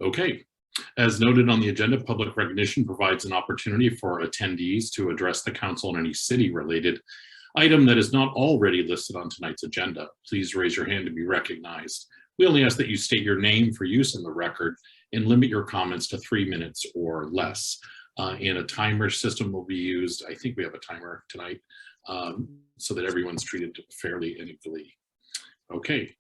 Okay. As noted on the agenda, public recognition provides an opportunity for attendees to address the council on any city-related item that is not already listed on tonight's agenda. Please raise your hand to be recognized. We only ask that you state your name for use in the record and limit your comments to 3 minutes or less. And a timer system will be used. I think we have a timer tonight, so that everyone's treated fairly and equally. Okay,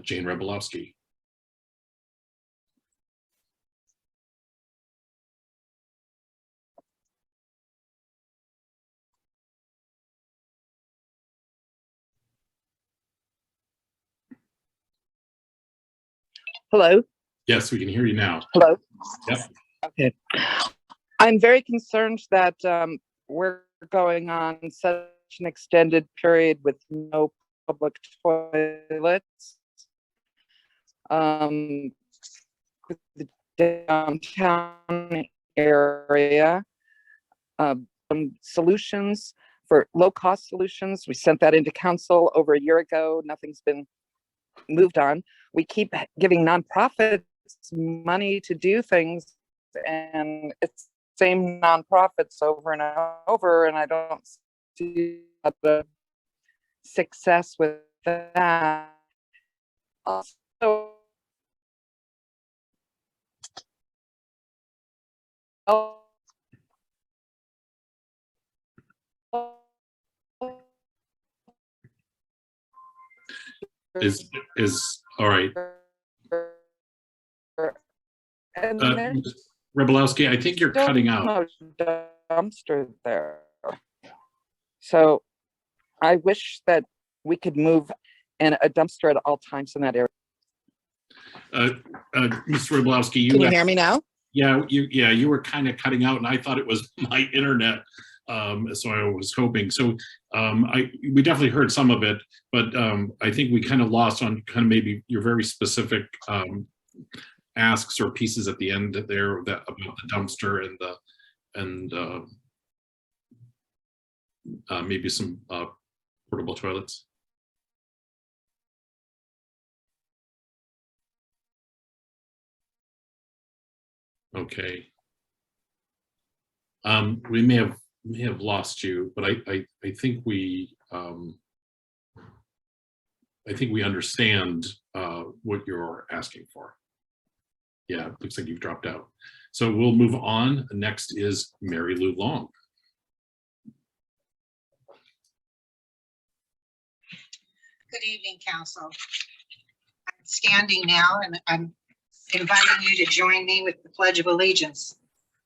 Jane Rebolowski. Hello? Yes, we can hear you now. Hello? Yep. Okay. I'm very concerned that we're going on such an extended period with no public toilets. The downtown area, solutions for low-cost solutions. We sent that into council over a year ago. Nothing's been moved on. We keep giving nonprofits money to do things, and it's the same nonprofits over and over, and I don't see the success with that. Also, Is all right. And Rebolowski, I think you're cutting out. No dumpster there. So I wish that we could move in a dumpster at all times in that area. Mr. Rebolowski, Can you hear me now? Yeah, you were kind of cutting out, and I thought it was my internet. So I was hoping. So we definitely heard some of it, but I think we kind of lost on kind of maybe your very specific asks or pieces at the end there about the dumpster and maybe some portable toilets. Okay. We may have lost you, but I think we understand what you're asking for. Yeah, it looks like you've dropped out. So we'll move on. Next is Mary Lou Long. Good evening, Council. I'm standing now, and I'm inviting you to join me with the Pledge of Allegiance.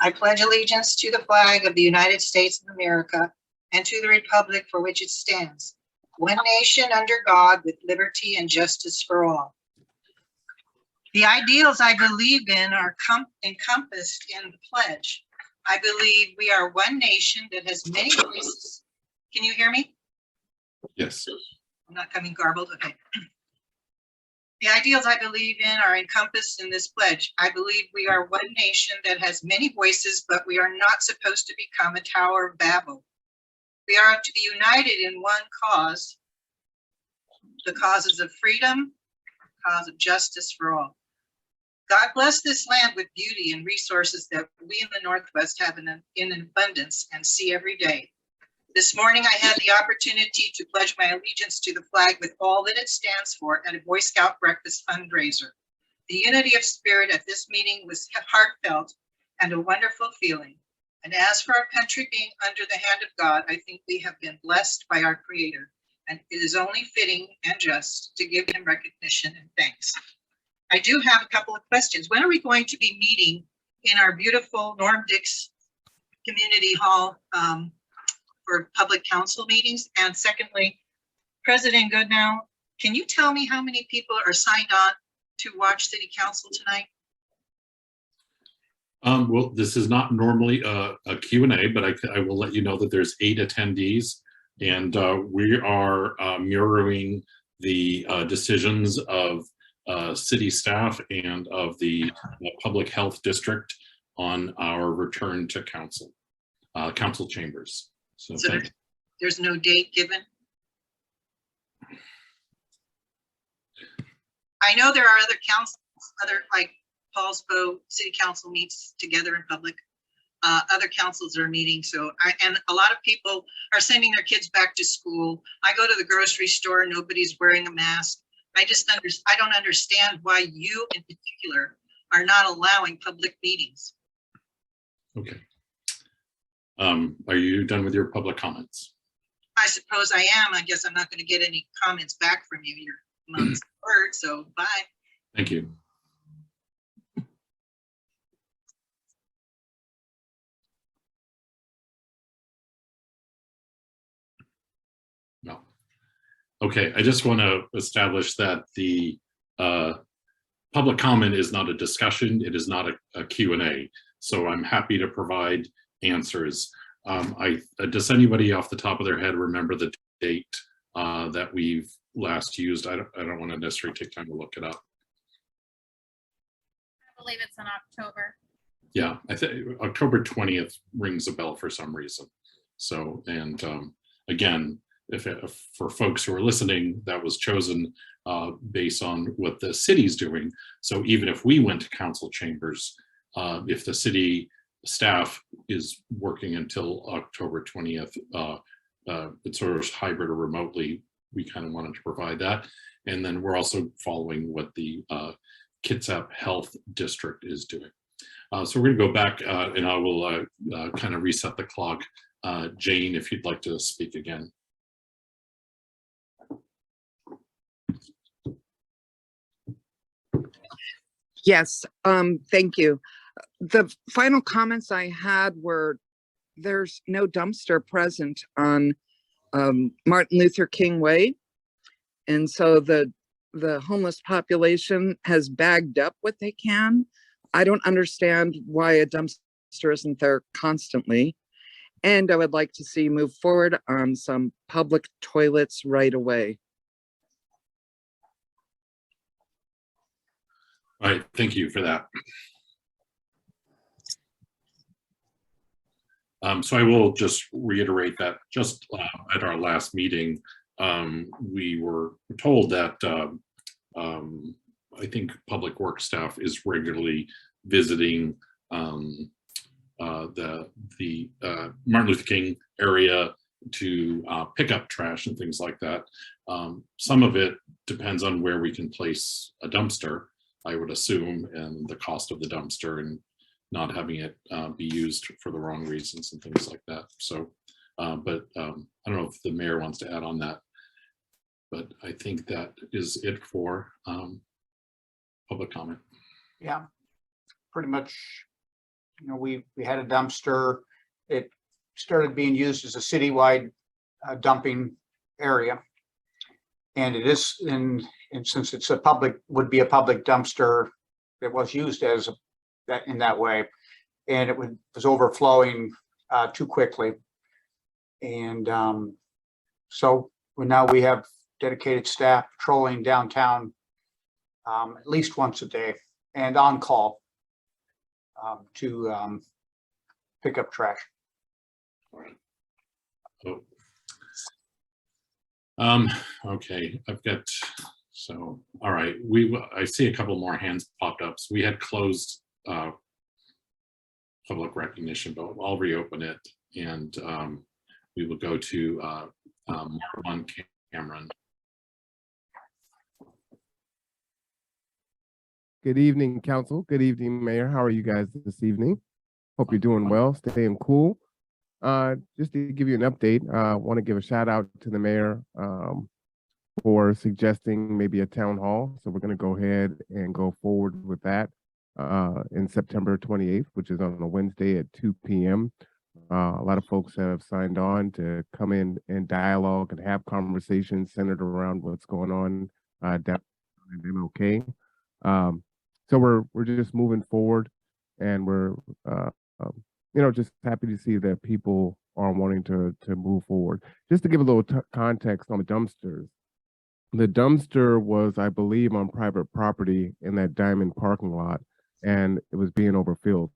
I pledge allegiance to the flag of the United States of America and to the republic for which it stands, one nation under God, with liberty and justice for all. The ideals I believe in are encompassed in the pledge. I believe we are one nation that has many voices. Can you hear me? Yes. I'm not coming garbled. Okay. The ideals I believe in are encompassed in this pledge. I believe we are one nation that has many voices, but we are not supposed to become a Tower of Babel. We are to be united in one cause, the causes of freedom, cause of justice for all. God bless this land with beauty and resources that we in the Northwest have in abundance and see every day. This morning, I had the opportunity to pledge my allegiance to the flag with all that it stands for at a Boy Scout breakfast fundraiser. The unity of spirit at this meeting was heartfelt and a wonderful feeling. And as for our country being under the hand of God, I think we have been blessed by our Creator, and it is only fitting and just to give him recognition and thanks. I do have a couple of questions. When are we going to be meeting in our beautiful Norm Dix Community Hall for public council meetings? And secondly, President Goodnow, can you tell me how many people are signed on to watch City Council tonight? Well, this is not normally a Q&A, but I will let you know that there's 8 attendees, and we are mirroring the decisions of city staff and of the public health district on our return to council chambers. So there's no date given? I know there are other councils, other like Paulsbo City Council meets together in public. Other councils are meeting. So and a lot of people are sending their kids back to school. I go to the grocery store, nobody's wearing a mask. I don't understand why you in particular are not allowing public meetings. Okay. Are you done with your public comments? I suppose I am. I guess I'm not going to get any comments back from you. Your mom's word, so bye. Thank you. No. Okay, I just want to establish that the public comment is not a discussion. It is not a Q&A. So I'm happy to provide answers. Does anybody off the top of their head remember the date that we've last used? I don't want to necessarily take time to look it up. I believe it's in October. Yeah, I think October 20th rings a bell for some reason. So, and again, if for folks who are listening, that was chosen based on what the city's doing. So even if we went to council chambers, if the city staff is working until October 20th, it's sort of hybrid or remotely, we kind of wanted to provide that. And then we're also following what the Kitsap Health District is doing. So we're going to go back and I will kind of reset the clock. Jane, if you'd like to speak again. Yes, thank you. The final comments I had were there's no dumpster present on Martin Luther King Way. And so the homeless population has bagged up what they can. I don't understand why a dumpster isn't there constantly. And I would like to see move forward on some public toilets right away. All right, thank you for that. So I will just reiterate that just at our last meeting, we were told that I think public works staff is regularly visiting the Martin Luther King area to pick up trash and things like that. Some of it depends on where we can place a dumpster, I would assume, and the cost of the dumpster and not having it be used for the wrong reasons and things like that. So, but I don't know if the mayor wants to add on that, but I think that is it for public comment. Yeah, pretty much, you know, we had a dumpster. It started being used as a citywide dumping area. And it is and since it's a public, would be a public dumpster, it was used as that in that way. And it was overflowing too quickly. And so now we have dedicated staff patrolling downtown at least once a day and on call to pick up trash. Oh. Okay, I've got, so, all right, I see a couple more hands popped up. So we had closed public recognition, but I'll reopen it and we will go to Marwan Cameron. Good evening, Council. Good evening, Mayor. How are you guys this evening? Hope you're doing well, staying cool. Just to give you an update, I want to give a shout out to the mayor for suggesting maybe a town hall. So we're going to go ahead and go forward with that in September 28th, which is on a Wednesday at 2 p.m. A lot of folks have signed on to come in and dialogue and have conversations centered around what's going on down in MLK. So we're just moving forward, and we're you know, just happy to see that people are wanting to move forward. Just to give a little context on the dumpsters. The dumpster was, I believe, on private property in that Diamond parking lot, and it was being overfilled.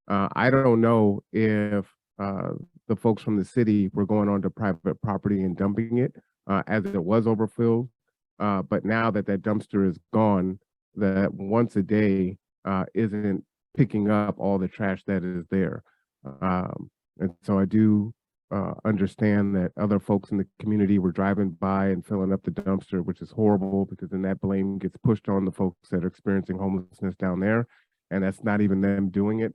I don't know if the folks from the city were going onto private property and dumping it as it was overfilled. But now that that dumpster is gone, that once a day, isn't picking up all the trash that is there. And so I do understand that other folks in the community were driving by and filling up the dumpster, which is horrible because then that blame gets pushed on the folks that are experiencing homelessness down there, and that's not even them doing it.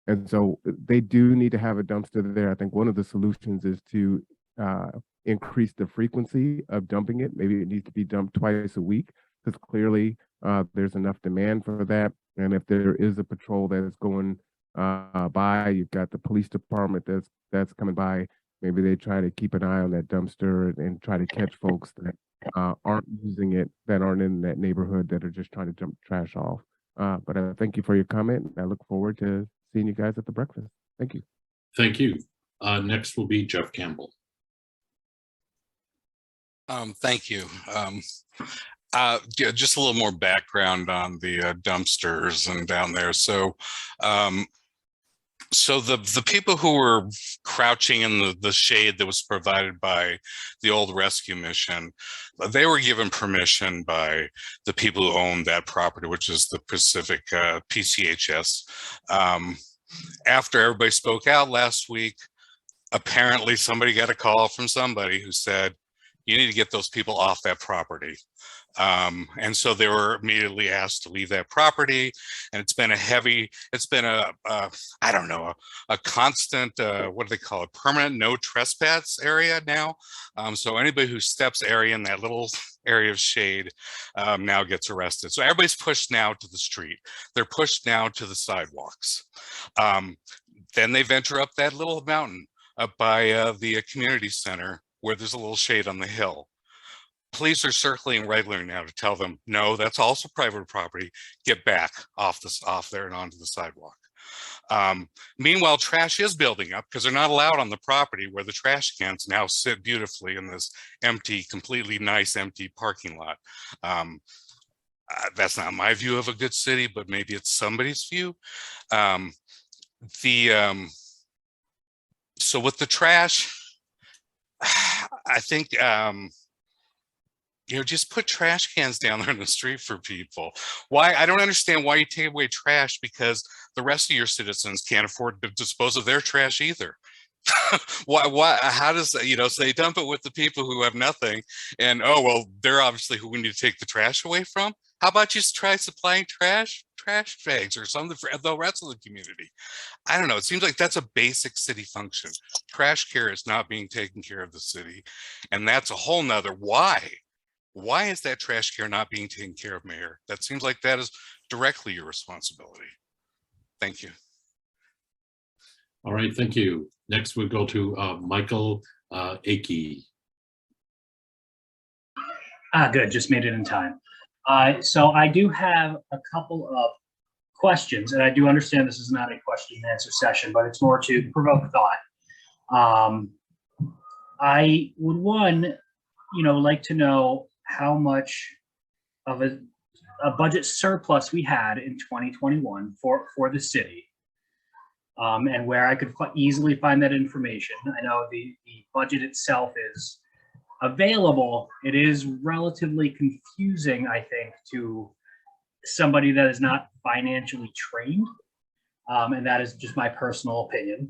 And so they do need to have a dumpster there. I think one of the solutions is to increase the frequency of dumping it. Maybe it needs to be dumped twice a week because clearly there's enough demand for that. And if there is a patrol that is going by, you've got the police department that's coming by. Maybe they try to keep an eye on that dumpster and try to catch folks that aren't using it, that aren't in that neighborhood, that are just trying to dump trash off. But I thank you for your comment. I look forward to seeing you guys at the breakfast. Thank you. Thank you. Next will be Jeff Campbell. Thank you. Yeah, just a little more background on the dumpsters and down there. So the people who were crouching in the shade that was provided by the old rescue mission, they were given permission by the people who owned that property, which is the Pacific PCHS. After everybody spoke out last week, apparently somebody got a call from somebody who said, you need to get those people off that property. And so they were immediately asked to leave that property. And it's been I don't know, a constant, what do they call it? Permanent no trespass area now. So anybody who steps in that little area of shade now gets arrested. So everybody's pushed now to the street. They're pushed now to the sidewalks. Then they venture up that little mountain up by the community center where there's a little shade on the hill. Police are circling regularly now to tell them, no, that's also private property. Get back off there and onto the sidewalk. Meanwhile, trash is building up because they're not allowed on the property where the trash cans now sit beautifully in this empty, completely nice empty parking lot. That's not my view of a good city, but maybe it's somebody's view. So with the trash, I think, just put trash cans down there in the street for people. Why? I don't understand why you take away trash because the rest of your citizens can't afford to dispose of their trash either. Why? How does that, so they dump it with the people who have nothing and, oh, well, they're obviously who we need to take the trash away from. How about you try supplying trash bags or something for the rest of the community? I don't know. It seems like that's a basic city function. Trash care is not being taken care of the city. And that's a whole nother why. Why is that trash care not being taken care of, Mayor? That seems like that is directly your responsibility. Thank you. All right, thank you. Next we'll go to Michael Akey. Good, just made it in time. So I do have a couple of questions, and I do understand this is not a question and answer session, but it's more to provoke thought. I would, like to know how much of a budget surplus we had in 2021 for the city, and where I could easily find that information. I know the budget itself is available. It is relatively confusing, I think, to somebody that is not financially trained, and that is just my personal opinion.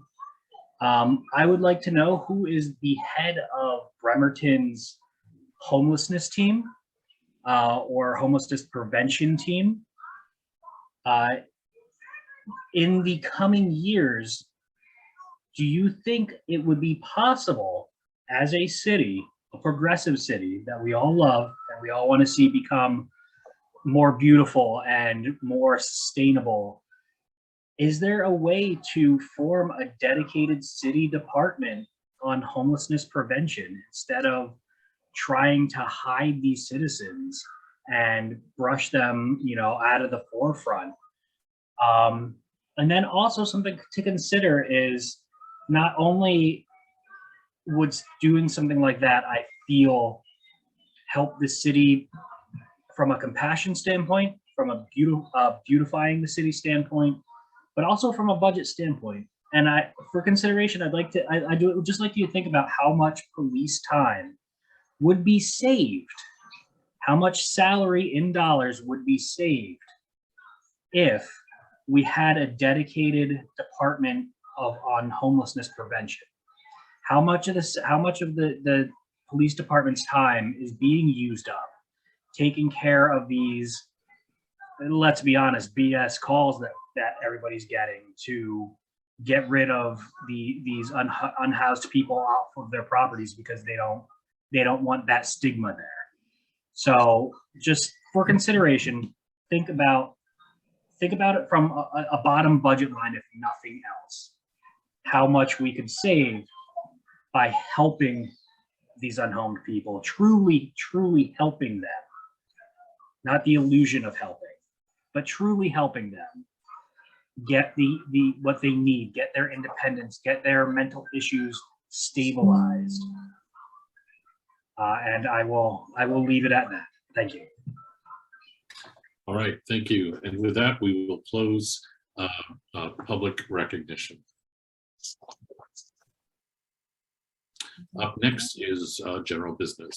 I would like to know who is the head of Bremerton's homelessness team or homelessness prevention team. In the coming years, do you think it would be possible as a city, a progressive city that we all love and we all want to see become more beautiful and more sustainable, is there a way to form a dedicated city department on homelessness prevention instead of trying to hide these citizens and brush them, out of the forefront? And then also something to consider is not only would doing something like that, I feel, help the city from a compassion standpoint, from a beautifying the city standpoint, but also from a budget standpoint. And for consideration, I would just like you to think about how much police time would be saved, how much salary in dollars would be saved if we had a dedicated department on homelessness prevention. How much of the police department's time is being used up taking care of these, let's be honest, BS calls that everybody's getting to get rid of these unhoused people off of their properties because they don't want that stigma there. So just for consideration, think about it from a bottom budget line, if nothing else, how much we could save by helping these unhomed people, truly helping them, not the illusion of helping, but truly helping them get what they need, get their independence, get their mental issues stabilized. And I will leave it at that. Thank you. All right, thank you. And with that, we will close public recognition. Up next is general business.